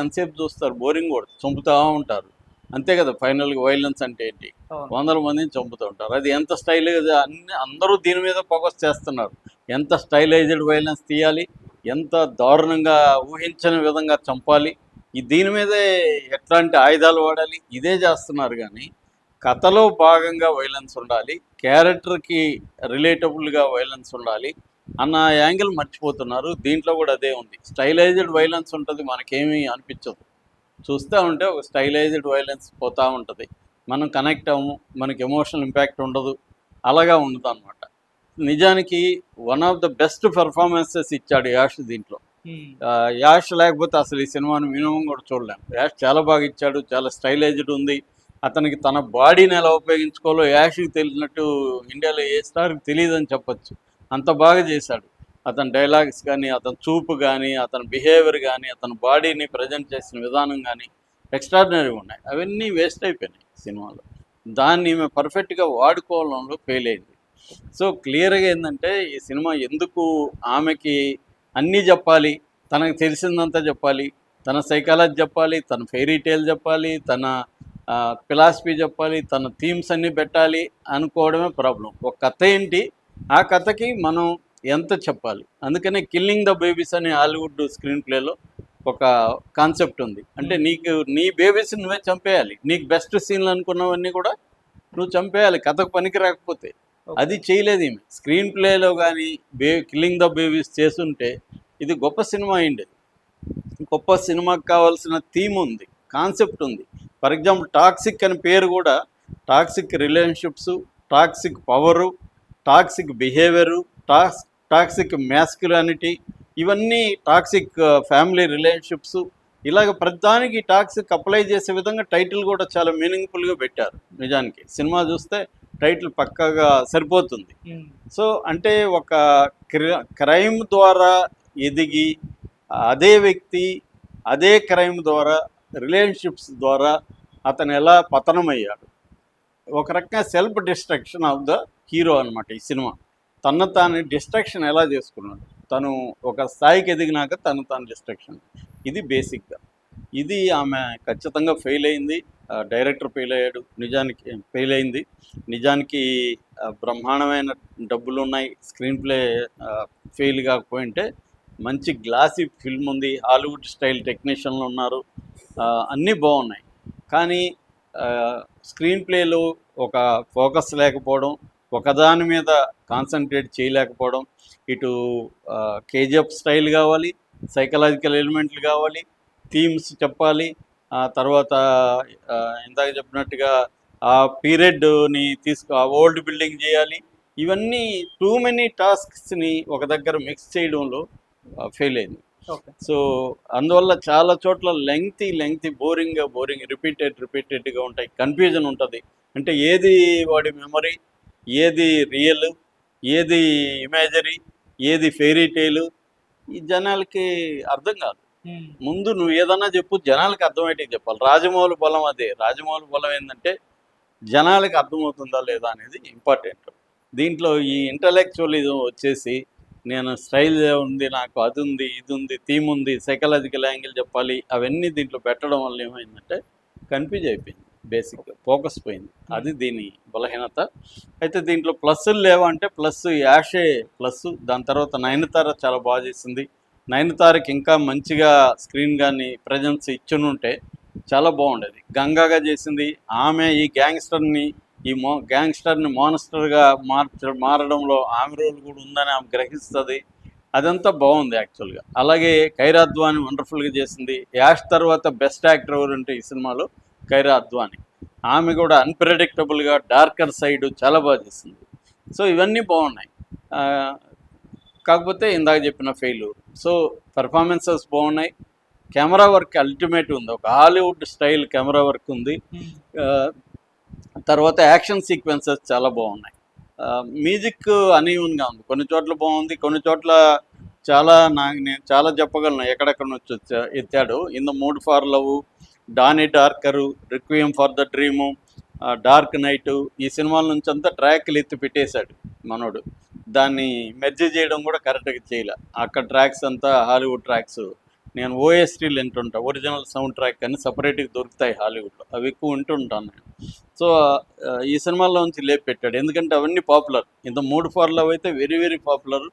ఎంతసేపు చూస్తారు, బోరింగ్ కూడా చంపుతూ ఉంటారు అంతే కదా. ఫైనల్గా వైలెన్స్ అంటే ఏంటి, అవును. వందల మందిని చంపుతూ ఉంటారు. అది ఎంత స్టైల్గా అందరూ దీని మీద ఫోకస్ చేస్తున్నారు. ఎంత స్టైలైజ్డ్ వైలెన్స్ తీయాలి, ఎంత దారుణంగా ఊహించని విధంగా చంపాలి, దీని మీదే ఎట్లాంటి ఆయుధాలు వాడాలి, ఇదే చేస్తున్నారు. కానీ కథలో భాగంగా వైలెన్స్ ఉండాలి, క్యారెక్టర్కి రిలేటబుల్గా వైలెన్స్ ఉండాలి అన్న యాంగిల్ మర్చిపోతున్నారు. దీంట్లో కూడా అదే ఉంది. స్టైలైజ్డ్ వైలెన్స్ ఉంటుంది, మనకేమీ అనిపించదు. చూస్తూ ఉంటే ఒక స్టైలైజ్డ్ వైలెన్స్ పోతూ ఉంటుంది, మనం కనెక్ట్ అవ్వము, మనకి ఎమోషనల్ ఇంపాక్ట్ ఉండదు, అలాగా ఉండదు అనమాట. నిజానికి one of the best performances ఇచ్చాడు యాష్ దీంట్లో. యాష్ లేకపోతే అసలు ఈ సినిమాని మినిమం కూడా చూడలేము. యాష్ చాలా బాగా ఇచ్చాడు, చాలా స్టైలైజ్డ్ ఉంది. అతనికి తన బాడీని ఎలా ఉపయోగించుకోవాలో యాష్కి తెలిసినట్టు ఇండియాలో ఏ స్టార్కి తెలియదని చెప్పచ్చు, అంత బాగా చేశాడు. అతని డైలాగ్స్ కానీ, అతని చూపు కానీ, అతని బిహేవియర్ కానీ, అతని బాడీని ప్రజెంట్ చేసిన విధానం కానీ ఎక్స్ట్రాడినరీగా ఉన్నాయి. అవన్నీ వేస్ట్ అయిపోయినాయి సినిమాలో. దాన్ని ఈమె పర్ఫెక్ట్గా వాడుకోవడంలో ఫెయిల్ అయింది. సో క్లియర్గా ఏంటంటే ఈ సినిమా ఎందుకు ఆమెకి అన్నీ చెప్పాలి, తనకు తెలిసిందంతా చెప్పాలి, తన సైకాలజీ చెప్పాలి, తన ఫెయిరీ టేల్ చెప్పాలి, తన ఫిలాసఫీ చెప్పాలి, తన థీమ్స్ అన్నీ పెట్టాలి అనుకోవడమే ప్రాబ్లం. ఒక కథ ఏంటి, ఆ కథకి మనం ఎంత చెప్పాలి. అందుకనే కిల్లింగ్ ద బేబీస్ అనే హాలీవుడ్ స్క్రీన్ ప్లేలో ఒక కాన్సెప్ట్ ఉంది. అంటే నీకు నీ బేబీస్ నువ్వే చంపేయాలి, నీకు బెస్ట్ సీన్లు అనుకున్నవన్నీ కూడా నువ్వు చంపేయాలి కథకు పనికి రాకపోతే. అది చేయలేదు ఈమె. స్క్రీన్ ప్లేలో కానీ కిల్లింగ్ ద బేబీస్ చేస్తుంటే ఇది గొప్ప సినిమా అయింది. గొప్ప సినిమాకి కావాల్సిన థీమ్ ఉంది, కాన్సెప్ట్ ఉంది. ఫర్ ఎగ్జాంపుల్ టాక్సిక్ అని పేరు కూడా toxic relationships, toxic power, toxic behaviour, toxic masculinity, ఇవన్నీ టాక్సిక్ ఫ్యామిలీ రిలేషన్షిప్స్, ఇలాగ ప్రతిదానికి టాక్సిక్ అప్లై చేసే విధంగా టైటిల్ కూడా చాలా మీనింగ్ఫుల్గా పెట్టారు. నిజానికి సినిమా చూస్తే టైటిల్ పక్కాగా సరిపోతుంది. సో అంటే ఒక క్రైమ్ ద్వారా ఎదిగి అదే వ్యక్తి అదే క్రైమ్ ద్వారా రిలేషన్షిప్స్ ద్వారా అతను ఎలా పతనమయ్యాడు, ఒక రకంగా self destruction of the hero అనమాట ఈ సినిమా. తాను డిస్ట్రక్షన్ ఎలా చేసుకున్నాడు, తను ఒక స్థాయికి ఎదిగినాక తాను డిస్ట్రక్షన్, ఇది బేసిక్గా. ఇది ఆమె ఖచ్చితంగా ఫెయిల్ అయింది. డైరెక్టర్ ఫెయిల్ అయ్యాడు, నిజానికి ఫెయిల్ అయింది. నిజానికి బ్రహ్మాండమైన డబ్బులు ఉన్నాయి, స్క్రీన్ ప్లే ఫెయిల్ కాకపోయింటే మంచి గ్లాసీ ఫిల్మ్ ఉంది, హాలీవుడ్ స్టైల్ టెక్నీషియన్లు ఉన్నారు, అన్నీ బాగున్నాయి. కానీ స్క్రీన్ ప్లేలో ఒక ఫోకస్ లేకపోవడం, ఒకదాని మీద కాన్సన్ట్రేట్ చేయలేకపోవడం, ఇటు కేజీఎఫ్ స్టైల్ కావాలి, సైకలాజికల్ ఎలిమెంట్లు కావాలి, థీమ్స్ చెప్పాలి, తర్వాత ఇందాక చెప్పినట్టుగా ఆ పీరియడ్ని ఆ ఓల్డ్ బిల్డింగ్ చేయాలి, ఇవన్నీ టూ మెనీ టాస్క్స్ని ఒక దగ్గర మిక్స్ చేయడంలో ఫెయిల్ అయింది. సో అందువల్ల చాలా చోట్ల లెంగ్తీ బోరింగ్ రిపీటెడ్గా ఉంటాయి, కన్ఫ్యూజన్ ఉంటుంది. అంటే ఏది వాడి మెమరీ, ఏది రియల్, ఏది ఇమేజరీ, ఏది ఫెయిరీ టేలు, ఈ జనాలకి అర్థం కాదు. ముందు నువ్వు ఏదన్నా చెప్పు, జనాలకి అర్థమయ్యేటికి చెప్పాలి. రాజమౌళి బలం అదే. రాజమౌళి బలం ఏంటంటే జనాలకి అర్థమవుతుందా లేదా అనేది ఇంపార్టెంట్. దీంట్లో ఈ ఇంటలెక్చువలిజం వచ్చేసి నేను స్టైల్ ఉంది, నాకు అది ఉంది, ఇది ఉంది, థీమ్ ఉంది, సైకలాజికల్ యాంగిల్ చెప్పాలి, అవన్నీ దీంట్లో పెట్టడం వల్ల ఏమైందంటే కన్ఫ్యూజ్ అయిపోయింది, బేసిక్గా ఫోకస్ పోయింది. అది దీని బలహీనత. అయితే దీంట్లో ప్లస్లు లేవంటే ప్లస్ యాషే ప్లస్. దాని తర్వాత నయనతార చాలా బాగా చేసింది. నయనతారకి ఇంకా మంచిగా స్క్రీన్ కానీ ప్రజెన్స్ ఇచ్చునుంటే చాలా బాగుండేది. గంగాగా చేసింది ఆమె. ఈ గ్యాంగ్స్టర్ని గ్యాంగ్స్టర్ని మోనస్టర్గా మారడంలో ఆమె రోల్ కూడా ఉందని ఆమె గ్రహిస్తుంది. అదంతా బాగుంది యాక్చువల్గా. అలాగే కైరా అద్వాని వండర్ఫుల్గా చేసింది. యాష్ తర్వాత బెస్ట్ యాక్టర్ ఎవరంటే ఈ సినిమాలో కైరా అద్వాని. ఆమె కూడా అన్ప్రెడిక్టబుల్గా డార్కర్ సైడ్ చాలా బాగా చేసింది. సో ఇవన్నీ బాగున్నాయి. కాకపోతే ఇందాక చెప్పిన ఫెయిల్యూర్. సో పెర్ఫార్మెన్సెస్ బాగున్నాయి, కెమెరా వర్క్ అల్టిమేట్ ఉంది, ఒక హాలీవుడ్ స్టైల్ కెమెరా వర్క్ ఉంది. తర్వాత యాక్షన్ సీక్వెన్సెస్ చాలా బాగున్నాయి. మ్యూజిక్ అనీవన్గా ఉంది, కొన్ని చోట్ల బాగుంది, కొన్ని చోట్ల నేను చాలా చెప్పగలను ఎక్కడెక్కడ నుంచి ఎత్తాడు. In the mood for love, Donnie Darko, requiem for the dream, dark knight, ఈ సినిమాల నుంచి అంతా ట్రాక్లు ఎత్తి పెట్టేశాడు మనోడు. దాన్ని మెర్జ్ చేయడం కూడా కరెక్ట్గా చేయలే. అక్కడ ట్రాక్స్ అంతా హాలీవుడ్ ట్రాక్స్ నేను ఓఎస్టీలు వింటుంటా, ఒరిజినల్ సౌండ్ ట్రాక్ అని సపరేట్గా దొరుకుతాయి హాలీవుడ్లో, అవి ఎక్కువ వింటుంటాను నేను. సో ఈ సినిమాలో నుంచి లేపి పెట్టాడు, ఎందుకంటే అవన్నీ పాపులర్. ఇంత 3 ఫర్ లవ్ అయితే వెరీ వెరీ పాపులర్,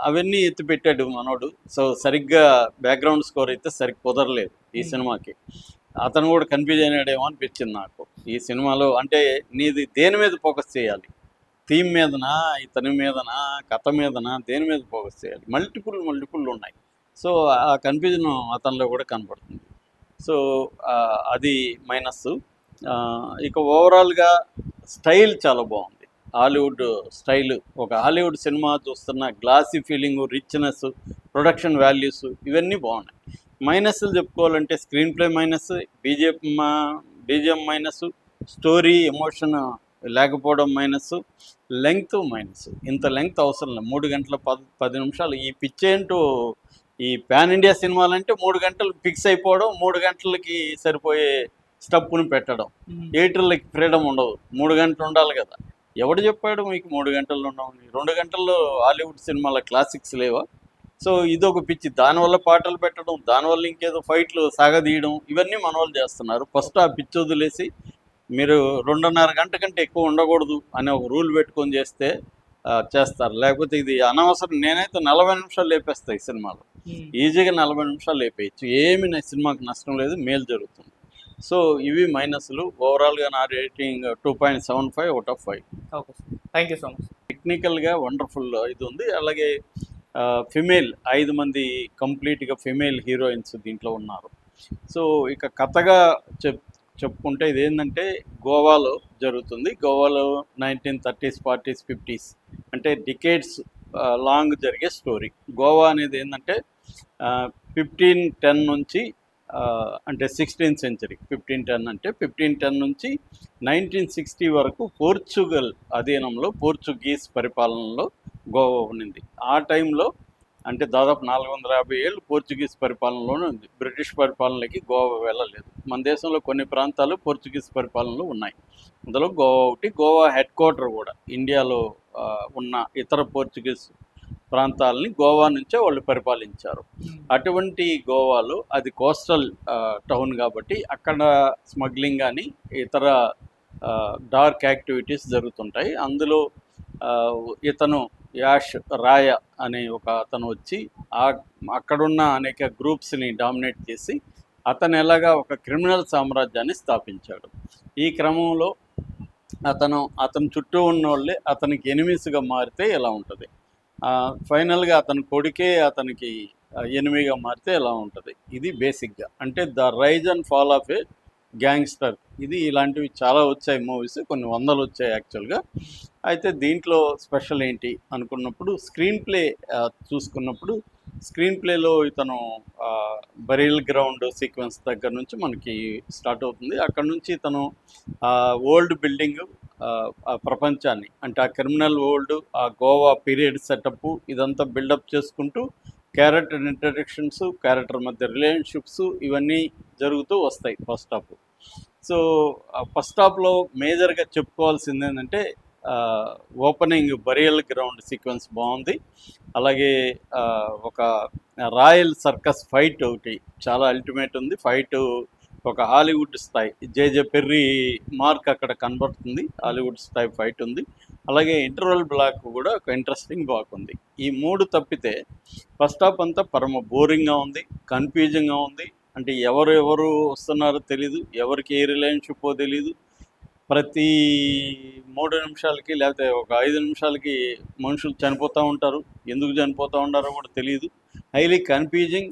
అవన్నీ ఎత్తి పెట్టాడు మనోడు. సో సరిగ్గా బ్యాక్గ్రౌండ్ స్కోర్ అయితే సరిగ్గా కుదరలేదు ఈ సినిమాకి. అతను కూడా కన్ఫ్యూజ్ అయినాడేమో అనిపించింది నాకు ఈ సినిమాలో. అంటే నీది దేని మీద ఫోకస్ చేయాలి, థీమ్ మీదనా, ఇతని మీదనా, కథ మీదనా, దేని మీద ఫోకస్ చేయాలి? మల్టిపుల్ ఉన్నాయి. సో ఆ కన్ఫ్యూజన్ అతనిలో కూడా కనపడుతుంది. సో అది మైనస్. ఇక ఓవరాల్గా స్టైల్ చాలా బాగుంది, హాలీవుడ్ స్టైల్. ఒక హాలీవుడ్ సినిమా చూస్తున్న glossy feeling, richness, production values ఇవన్నీ బాగున్నాయి. మైనస్లు చెప్పుకోవాలంటే screenplay minus, BGM minus, story emotion లేకపోవడం మైనస్, లెంగ్త్ మైనస్. ఇంత లెంగ్త్ అవసరం లేదు, 3 గంటల 10 నిమిషాలు. ఈ పిచ్చేంటో ఈ పాన్ ఇండియా సినిమాలంటే 3 గంటలు ఫిక్స్ అయిపోవడం, 3 గంటలకి సరిపోయే స్టప్పుని పెట్టడం. ఎడిటర్లకి ఫ్రీడమ్ ఉండదు, 3 గంటలు ఉండాలి కదా. ఎవడు చెప్పాడు మీకు 3 గంటలు ఉండవు? 2 గంటల్లో హాలీవుడ్ సినిమాల క్లాసిక్స్ లేవా? సో ఇదొక పిచ్చి, దానివల్ల పాటలు పెట్టడం, దానివల్ల ఇంకేదో ఫైట్లు సాగదీయడం, ఇవన్నీ మన వాళ్ళు చేస్తున్నారు. ఫస్ట్ ఆ పిచ్చి వదిలేసి మీరు 2.5 గంట కంటే ఎక్కువ ఉండకూడదు అనే ఒక రూల్ పెట్టుకొని చేస్తే చేస్తారు. లేకపోతే ఇది అనవసరం. నేనైతే 40 నిమిషాలు లేపేస్తాను ఈ సినిమాలో, ఈజీగా 40 నిమిషాలు లేపేయచ్చు. ఏమి నా సినిమాకి నష్టం లేదు, మేలు జరుగుతుంది. సో ఇవి మైనస్లు. ఓవరాల్గా నా rating 2.75 out of 5. Okay sir, thank you so much. టెక్నికల్గా వండర్ఫుల్ ఇది ఉంది. అలాగే ఫిమేల్ 5 మంది కంప్లీట్గా ఫిమేల్ హీరోయిన్స్ దీంట్లో ఉన్నారు. సో ఇక కథగా చెప్పుకుంటే ఇదేంటంటే గోవాలో జరుగుతుంది. గోవాలో 1930s, 40s, 50s అంటే డికేడ్స్ లాంగ్ జరిగే స్టోరీ. గోవా అనేది ఏంటంటే 1510 నుంచి అంటే 16th సెంచరీ. 1510 అంటే 1510 నుంచి 1960 వరకు పోర్చుగల్ అధీనంలో, పోర్చుగీస్ పరిపాలనలో గోవా ఉన్నింది. ఆ టైంలో అంటే దాదాపు 450 ఏళ్ళు పోర్చుగీస్ పరిపాలనలోనే ఉంది. బ్రిటిష్ పరిపాలనకి గోవా వెళ్ళలేదు. మన దేశంలో కొన్ని ప్రాంతాలు పోర్చుగీస్ పరిపాలనలో ఉన్నాయి, అందులో గోవా ఒకటి. గోవా హెడ్ క్వార్టర్ కూడా ఇండియాలో ఉన్న ఇతర పోర్చుగీస్ ప్రాంతాలని గోవా నుంచే వాళ్ళు పరిపాలించారు. అటువంటి గోవాలో అది కోస్టల్ టౌన్ కాబట్టి అక్కడ స్మగ్లింగ్ కానీ ఇతర డార్క్ యాక్టివిటీస్ జరుగుతుంటాయి. అందులో ఇతను యాష్ రాయ అనే ఒక అతను వచ్చి అక్కడున్న అనేక గ్రూప్స్ని డామినేట్ చేసి అతను ఎలాగా ఒక క్రిమినల్ సామ్రాజ్యాన్ని స్థాపించాడు. ఈ క్రమంలో అతను చుట్టూ ఉన్న వాళ్ళే అతనికి ఎనిమీస్గా మారితే ఎలా ఉంటుంది, ఫైనల్గా అతని కొడుకే అతనికి ఎనిమిగా మారితే ఎలా ఉంటుంది. ఇది బేసిక్గా అంటే the rise and fall of a gangster. ఇది ఇలాంటివి చాలా వచ్చాయి మూవీస్, కొన్ని 100 వచ్చాయి యాక్చువల్గా. అయితే దీంట్లో స్పెషల్ ఏంటి అనుకున్నప్పుడు స్క్రీన్ ప్లే చూసుకున్నప్పుడు, స్క్రీన్ ప్లేలో ఇతను బరియల్ గ్రౌండ్ సీక్వెన్స్ దగ్గర నుంచి మనకి స్టార్ట్ అవుతుంది. అక్కడ నుంచి ఇతను ఓల్డ్ బిల్డింగ్, ఆ ప్రపంచాన్ని అంటే ఆ క్రిమినల్ వరల్డ్, ఆ గోవా పీరియడ్ సెటప్ ఇదంతా బిల్డప్ చేసుకుంటూ క్యారెక్టర్ ఇంట్రడక్షన్స్, క్యారెక్టర్ మధ్య రిలేషన్షిప్స్ ఇవన్నీ జరుగుతూ వస్తాయి ఫస్ట్ హాఫ్. సో ఫస్ట్ హాఫ్లో మేజర్గా చెప్పుకోవాల్సింది ఏంటంటే ఓపెనింగ్ బరియల్ గ్రౌండ్ సీక్వెన్స్ బాగుంది. అలాగే ఒక రాయల్ సర్కస్ ఫైట్ ఒకటి చాలా అల్టిమేట్ ఉంది. ఫైట్ ఒక హాలీవుడ్ స్థాయి, జేజే పెర్రీ మార్క్ అక్కడ కనబడుతుంది, హాలీవుడ్ స్థాయి ఫైట్ ఉంది. అలాగే ఇంటర్వల్ బ్లాక్ కూడా ఒక ఇంట్రెస్టింగ్ బ్లాక్ ఉంది. ఈ 3 తప్పితే ఫస్ట్ హాఫ్ అంతా పరమ బోరింగ్గా ఉంది, కన్ఫ్యూజింగ్గా ఉంది. అంటే ఎవరు వస్తున్నారో తెలీదు, ఎవరికి ఏ రిలేషన్షిప్పో తెలీదు. ప్రతి 3 నిమిషాలకి లేకపోతే ఒక 5 నిమిషాలకి మనుషులు చనిపోతూ ఉంటారు, ఎందుకు చనిపోతూ ఉంటారో కూడా తెలియదు. Highly confusing,